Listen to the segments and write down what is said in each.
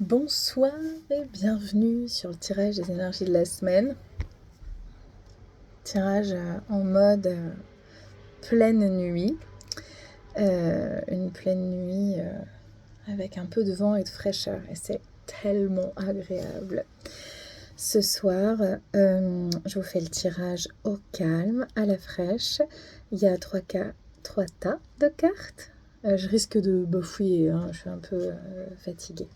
Bonsoir et bienvenue sur le tirage des énergies de la semaine. Tirage en mode pleine nuit. Une pleine nuit avec un peu de vent et de fraîcheur. Et c'est tellement agréable. Ce soir, je vous fais le tirage au calme, à la fraîche. Il y a trois tas de cartes. Je risque de bafouiller, hein, je suis un peu fatiguée.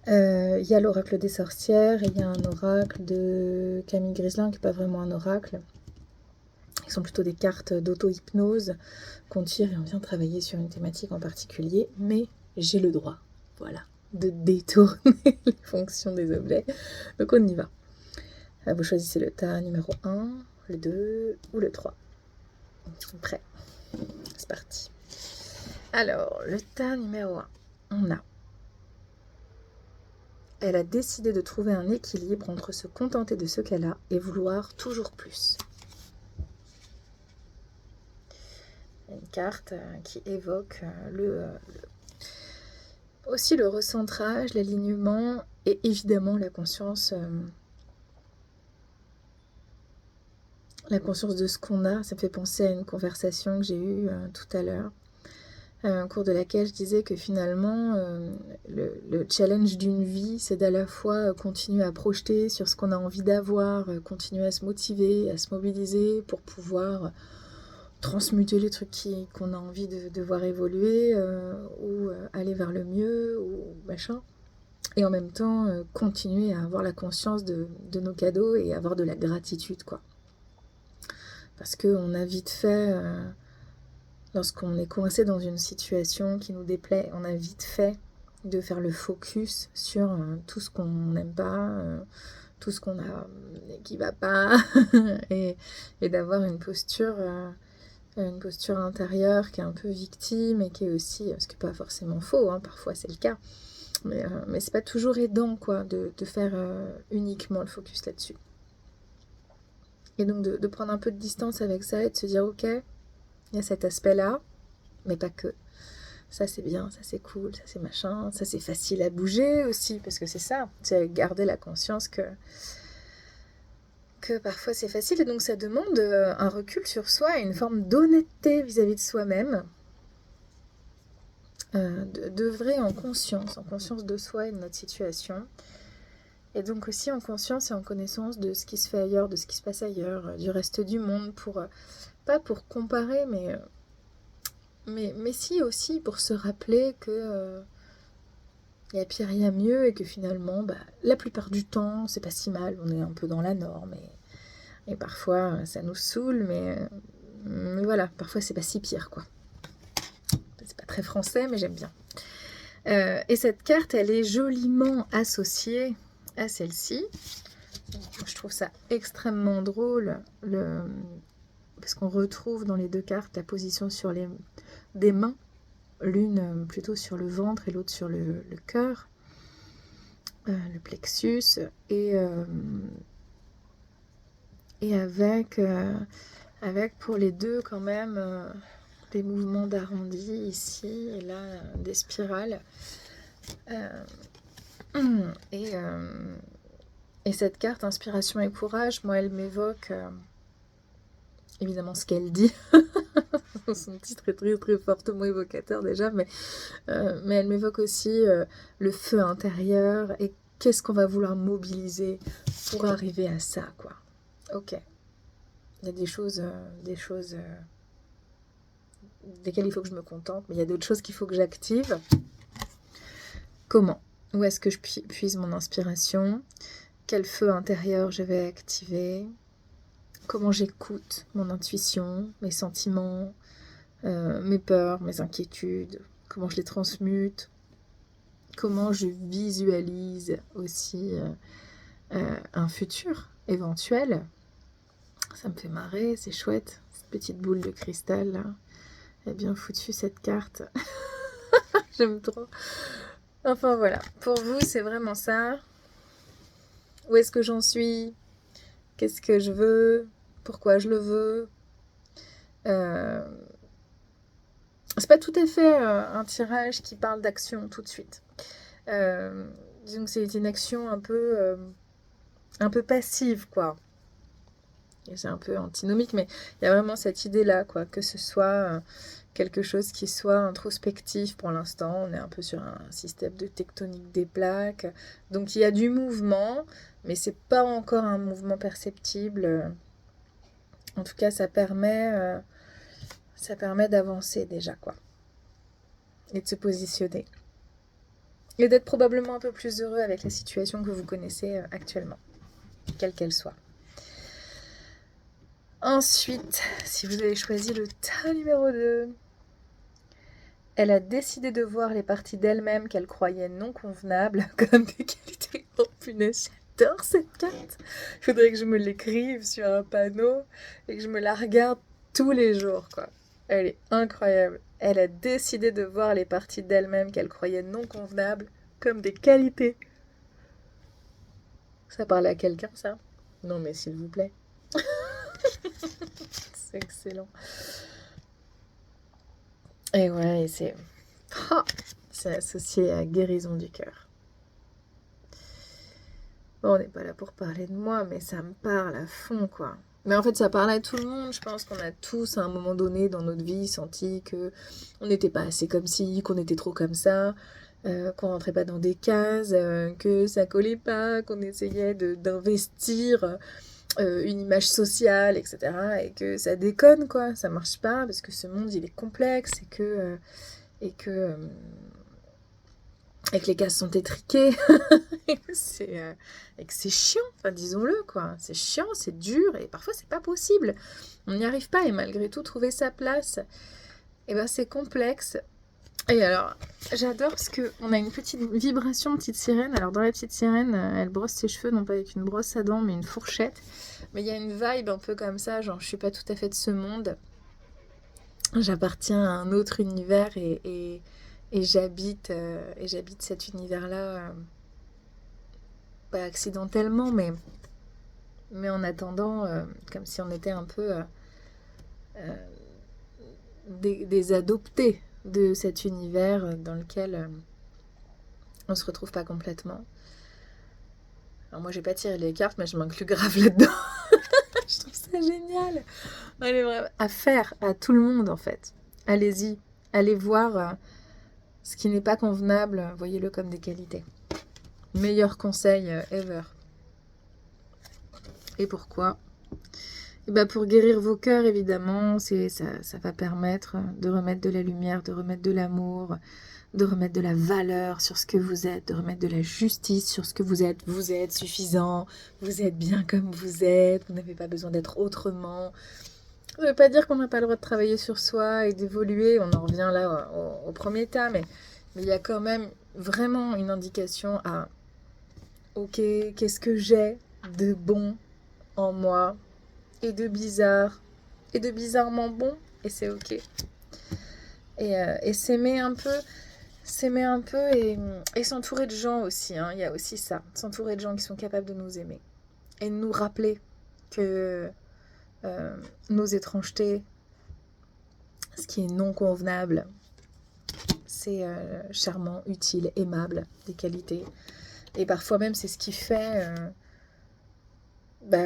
Il y a l'oracle des sorcières et il y a un oracle de Camille Griselin qui n'est pas vraiment un oracle. Ils sont plutôt des cartes d'auto-hypnose qu'on tire et on vient travailler sur une thématique en particulier, mais j'ai le droit, voilà, de détourner les fonctions des objets. Donc on y va. Vous choisissez le tas numéro 1, le 2 ou le 3. Prêt. C'est parti. Alors, le tas numéro 1, on a: elle a décidé de trouver un équilibre entre se contenter de ce qu'elle a et vouloir toujours plus. Une carte qui évoque aussi le recentrage, l'alignement et évidemment la conscience de ce qu'on a. Ça me fait penser à une conversation que j'ai eue tout à l'heure, au cours de laquelle je disais que finalement le challenge d'une vie, c'est d'à la fois continuer à projeter sur ce qu'on a envie d'avoir, continuer à se motiver, à se mobiliser pour pouvoir transmuter les trucs qu'on a envie de voir évoluer ou aller vers le mieux ou machin, et en même temps continuer à avoir la conscience de nos cadeaux et avoir de la gratitude, quoi, parce qu'on a vite fait lorsqu'on est coincé dans une situation qui nous déplaît, on a vite fait de faire le focus sur tout ce qu'on n'aime pas, tout ce qu'on a qui va pas et d'avoir une posture intérieure qui est un peu victime et qui est aussi, ce qui n'est pas forcément faux, hein, parfois c'est le cas, mais c'est pas toujours aidant, quoi, de faire uniquement le focus là-dessus. Et donc de prendre un peu de distance avec ça et de se dire ok, il y a cet aspect-là, mais pas que. Ça c'est bien, ça c'est cool, ça c'est machin, ça c'est facile à bouger aussi, parce que c'est ça, c'est garder la conscience que parfois c'est facile, et donc ça demande un recul sur soi et une forme d'honnêteté vis-à-vis de soi-même, d'œuvrer en conscience de soi et de notre situation, et donc aussi en conscience et en connaissance de ce qui se fait ailleurs, de ce qui se passe ailleurs, du reste du monde, pas pour comparer, mais si aussi pour se rappeler que il y a pire, il y a mieux, et que finalement, la plupart du temps, c'est pas si mal, on est un peu dans la norme, et parfois ça nous saoule, mais voilà, parfois c'est pas si pire, quoi. C'est pas très français, mais j'aime bien. Et cette carte, elle est joliment associée à celle-ci. Je trouve ça extrêmement drôle, parce qu'on retrouve dans les deux cartes la position sur des mains, l'une plutôt sur le ventre et l'autre sur le cœur, le plexus, et avec pour les deux quand même des mouvements d'arrondi ici et là, des spirales. Et cette carte inspiration et courage, moi elle m'évoque évidemment ce qu'elle dit. Son titre est très très fortement évocateur déjà, mais elle m'évoque aussi le feu intérieur et qu'est-ce qu'on va vouloir mobiliser pour arriver à ça, quoi. Ok, il y a des choses desquelles il faut que je me contente, mais il y a d'autres choses qu'il faut que j'active. Comment? Où est-ce que je puise mon inspiration? Quel feu intérieur je vais activer? Comment j'écoute mon intuition, mes sentiments, mes peurs, mes inquiétudes? Comment je les transmute? Comment je visualise aussi un futur éventuel? Ça me fait marrer, c'est chouette, cette petite boule de cristal là. Elle est bien foutue cette carte. J'aime trop. Enfin voilà, pour vous c'est vraiment ça. Où est-ce que j'en suis? Qu'est-ce que je veux? Pourquoi je le veux? C'est pas tout à fait un tirage qui parle d'action tout de suite. Disons que c'est une action un peu passive, quoi. Et c'est un peu antinomique, mais il y a vraiment cette idée-là, quoi, que ce soit quelque chose qui soit introspectif pour l'instant. On est un peu sur un système de tectonique des plaques. Donc il y a du mouvement, mais c'est pas encore un mouvement perceptible. En tout cas, ça permet d'avancer déjà, quoi. Et de se positionner. Et d'être probablement un peu plus heureux avec la situation que vous connaissez actuellement, quelle qu'elle soit. Ensuite, si vous avez choisi le tas numéro 2, elle a décidé de voir les parties d'elle-même qu'elle croyait non convenables comme des qualités. Oh punaise, j'adore cette carte. Il faudrait que je me l'écrive sur un panneau et que je me la regarde tous les jours, quoi. Elle est incroyable. Elle a décidé de voir les parties d'elle-même qu'elle croyait non convenables comme des qualités. Ça parle à quelqu'un, ça? Non, mais s'il vous plaît. C'est excellent. Et ouais, c'est associé à guérison du cœur. Bon, on n'est pas là pour parler de moi, mais ça me parle à fond, quoi. Mais en fait, ça parle à tout le monde. Je pense qu'on a tous, à un moment donné dans notre vie, senti que on n'était pas assez comme ci, qu'on était trop comme ça, qu'on rentrait pas dans des cases, que ça collait pas, qu'on essayait d'investir une image sociale, etc. Et que ça déconne, quoi. Ça marche pas parce que ce monde, il est complexe et que les cases sont étriquées. et que c'est chiant, enfin disons-le, quoi. C'est chiant, c'est dur et parfois c'est pas possible. On n'y arrive pas et malgré tout trouver sa place, et ben c'est complexe. Et alors, j'adore parce qu'on a une petite vibration, une petite sirène. Alors dans la petite sirène, elle brosse ses cheveux, non pas avec une brosse à dents, mais une fourchette. Mais il y a une vibe un peu comme ça, genre je suis pas tout à fait de ce monde. J'appartiens à un autre univers et j'habite cet univers-là, pas accidentellement, mais en attendant, comme si on était un peu des adoptés de cet univers dans lequel on se retrouve pas complètement. Alors moi j'ai pas tiré les cartes, mais je m'inclus grave là-dedans. Je trouve ça génial. Elle est vraiment à faire à tout le monde en fait. Allez-y, allez voir ce qui n'est pas convenable, voyez-le comme des qualités. Meilleur conseil ever. Et pourquoi ? Et bah pour guérir vos cœurs, évidemment, ça va permettre de remettre de la lumière, de remettre de l'amour, de remettre de la valeur sur ce que vous êtes, de remettre de la justice sur ce que vous êtes. Vous êtes suffisant, vous êtes bien comme vous êtes, vous n'avez pas besoin d'être autrement. Ça ne veut pas dire qu'on n'a pas le droit de travailler sur soi et d'évoluer, on en revient là au premier tas, mais il y a quand même vraiment une indication à ok, qu'est-ce que j'ai de bon en moi et de bizarre et de bizarrement bon, et c'est ok. Et s'aimer un peu et s'entourer de gens aussi, hein. Il y a aussi ça, s'entourer de gens qui sont capables de nous aimer et de nous rappeler que nos étrangetés, ce qui est non convenable, c'est charmant, utile, aimable, des qualités. Et parfois même c'est ce qui fait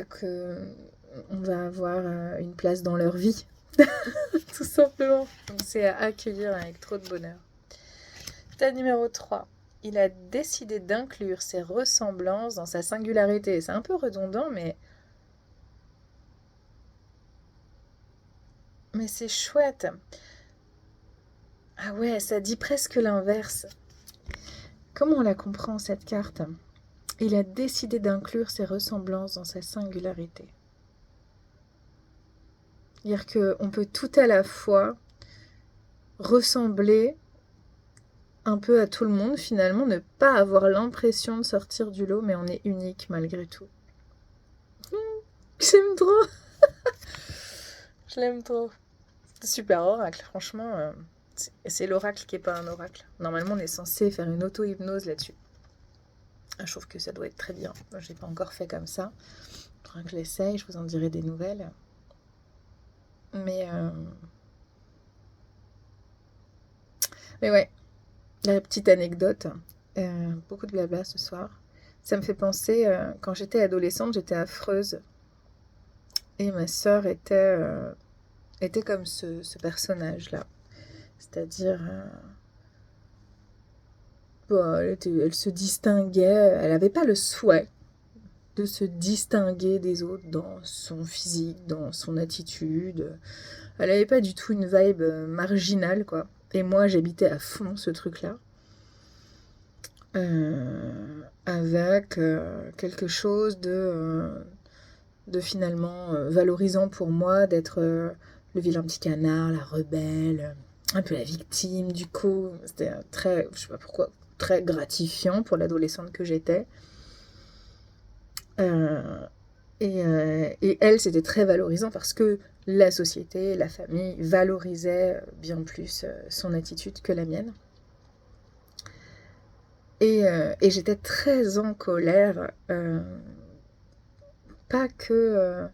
que on va avoir une place dans leur vie, tout simplement. Donc c'est à accueillir avec trop de bonheur. Stade numéro 3. Il a décidé d'inclure ses ressemblances dans sa singularité. C'est un peu redondant, mais c'est chouette. Ah ouais, ça dit presque l'inverse. Comment on la comprend, cette carte ? Il a décidé d'inclure ses ressemblances dans sa singularité. C'est-à-dire qu'on peut tout à la fois ressembler un peu à tout le monde, finalement, ne pas avoir l'impression de sortir du lot, mais on est unique malgré tout. J'aime trop. Je l'aime trop. Super oracle, franchement. C'est l'oracle qui n'est pas un oracle. Normalement, on est censé faire une auto-hypnose là-dessus. Je trouve que ça doit être très bien. Moi, je n'ai pas encore fait comme ça. Il faudra que je l'essaye, je vous en dirai des nouvelles. Mais ouais, la petite anecdote, Beaucoup de blabla ce soir. Ça me fait penser, quand j'étais adolescente, j'étais affreuse. Et ma sœur était comme ce personnage-là. C'est-à-dire, bon, elle se distinguait, elle n'avait pas le souhait de se distinguer des autres dans son physique, dans son attitude. Elle n'avait pas du tout une vibe marginale, quoi. Et moi, j'habitais à fond ce truc-là. Avec quelque chose de finalement valorisant pour moi, d'être le vilain petit canard, la rebelle, un peu la victime. Du coup, c'était très, je sais pas pourquoi, très gratifiant pour l'adolescente que j'étais. Et elle, c'était très valorisant parce que la société, la famille valorisait bien plus son attitude que la mienne. Et j'étais très en colère, pas que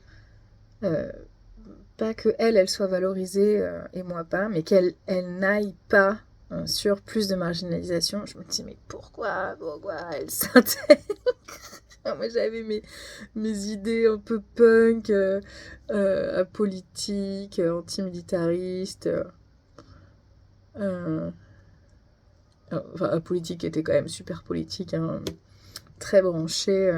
elle soit valorisée et moi pas, mais qu'elle n'aille pas sur plus de marginalisation. Je me dis, mais pourquoi elle s'intègre? Moi, j'avais mes idées un peu punk, apolitiques, antimilitaristes. Enfin, apolitique était quand même super politique, hein. Très branché,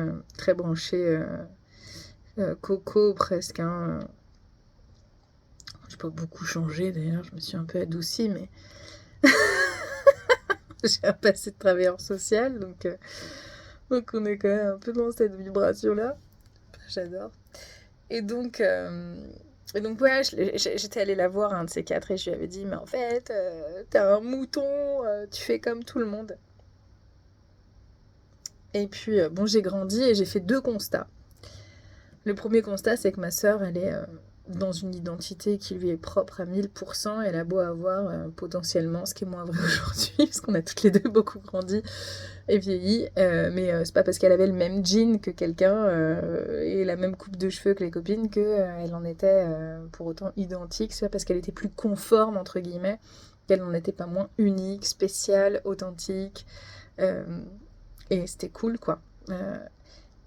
coco presque. Hein. J'ai pas beaucoup changé d'ailleurs, je me suis un peu adoucie, mais j'ai un passé de travailleur social, donc on est quand même un peu dans cette vibration-là. J'adore. Et donc ouais, j'étais allée la voir un de ces quatre et je lui avais dit, mais en fait, t'es un mouton, tu fais comme tout le monde. Et puis, bon, j'ai grandi et j'ai fait 2 constats. Le premier constat, c'est que ma sœur, elle est dans une identité qui lui est propre à 1000%. Elle a beau avoir potentiellement, ce qui est moins vrai aujourd'hui, parce qu'on a toutes les deux beaucoup grandi et vieilli. Mais c'est pas parce qu'elle avait le même jean que quelqu'un et la même coupe de cheveux que les copines qu'elle en était pour autant identique. C'est pas parce qu'elle était plus conforme, entre guillemets, qu'elle n'en était pas moins unique, spéciale, authentique. Et c'était cool, quoi.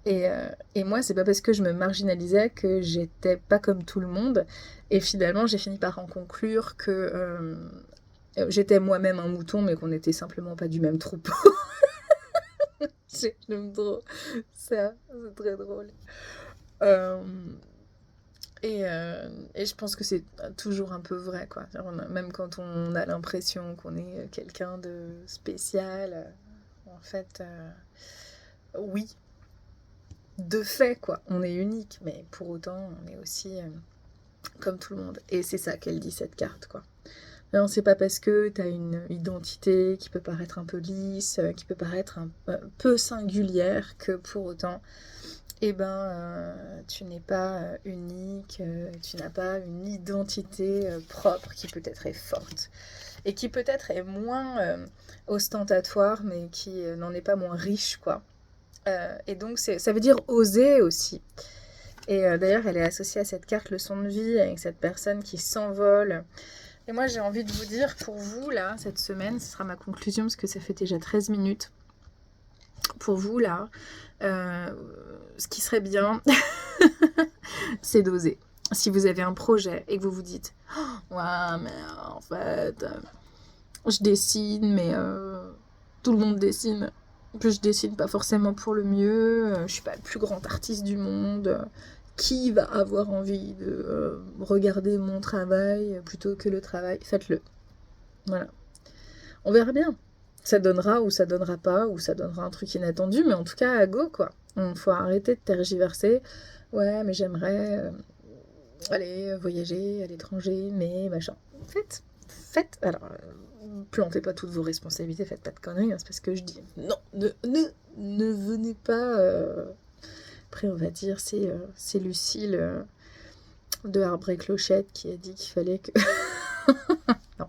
Et moi, c'est pas parce que je me marginalisais que j'étais pas comme tout le monde. Et finalement, j'ai fini par en conclure que j'étais moi-même un mouton, mais qu'on n'était simplement pas du même troupeau. J'aime trop ça, c'est très drôle. Euh, et je pense que c'est toujours un peu vrai, quoi. Même quand on a l'impression qu'on est quelqu'un de spécial, en fait, oui. De fait, quoi, on est unique, mais pour autant, on est aussi comme tout le monde. Et c'est ça qu'elle dit, cette carte, quoi. Non, c'est pas parce que t'as une identité qui peut paraître un peu lisse, qui peut paraître un peu singulière, que pour autant, eh ben, tu n'es pas unique, tu n'as pas une identité propre qui peut-être est forte. Et qui peut-être est moins ostentatoire, mais qui n'en est pas moins riche, quoi. Et donc, ça veut dire oser aussi. Et d'ailleurs, elle est associée à cette carte leçon de vie, avec cette personne qui s'envole. Et moi, j'ai envie de vous dire, pour vous, là, cette semaine, ce sera ma conclusion, parce que ça fait déjà 13 minutes. Pour vous, là, ce qui serait bien, c'est d'oser. Si vous avez un projet et que vous vous dites « Ouais, mais en fait, je dessine, mais tout le monde dessine. » Que je dessine pas forcément pour le mieux, je suis pas le plus grand artiste du monde, qui va avoir envie de regarder mon travail plutôt que le travail? Faites-le. Voilà. On verra bien. Ça donnera ou ça donnera pas, ou ça donnera un truc inattendu, mais en tout cas, go, quoi. Il faut arrêter de tergiverser. Ouais, mais j'aimerais aller voyager à l'étranger, mais machin. Faites. Alors, plantez pas toutes vos responsabilités, faites pas de conneries, hein, c'est parce que je dis non, ne venez pas. Après, on va dire, c'est Lucille de Arbre et Clochette qui a dit qu'il fallait que. Non,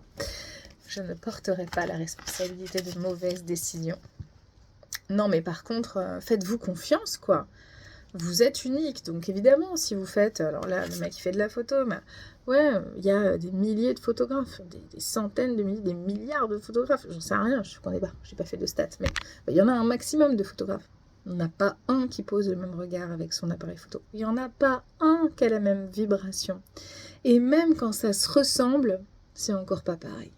je ne porterai pas la responsabilité de mauvaises décisions. Non, mais par contre, faites-vous confiance, quoi. Vous êtes unique, donc évidemment, si vous faites, alors là, le mec qui fait de la photo, Ouais, il y a des milliers de photographes, des centaines de milliers, des milliards de photographes. J'en sais rien, je ne connais pas, j'ai pas fait de stats, mais il y en a un maximum de photographes. Il n'y en a pas un qui pose le même regard avec son appareil photo. Il n'y en a pas un qui a la même vibration. Et même quand ça se ressemble, c'est encore pas pareil.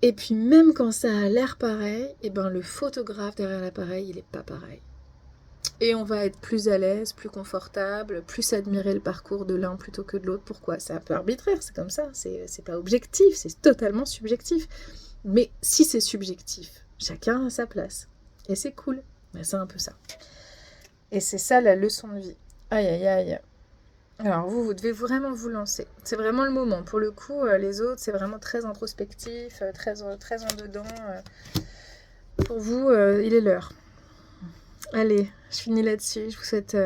Et puis même quand ça a l'air pareil, et ben le photographe derrière l'appareil, il n'est pas pareil. Et on va être plus à l'aise, plus confortable, plus admirer le parcours de l'un plutôt que de l'autre. Pourquoi? C'est un peu arbitraire, c'est comme ça, c'est pas objectif, c'est totalement subjectif. Mais si c'est subjectif, chacun a sa place. Et c'est cool, mais c'est un peu ça. Et c'est ça la leçon de vie. Aïe aïe aïe. Alors vous devez vraiment vous lancer. C'est vraiment le moment. Pour le coup, les autres, c'est vraiment très introspectif, très en dedans. Pour vous, il est l'heure. Allez, je finis là-dessus. Je vous souhaite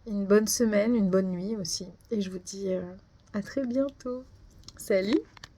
une bonne semaine, une bonne nuit aussi. Et je vous dis à très bientôt. Salut!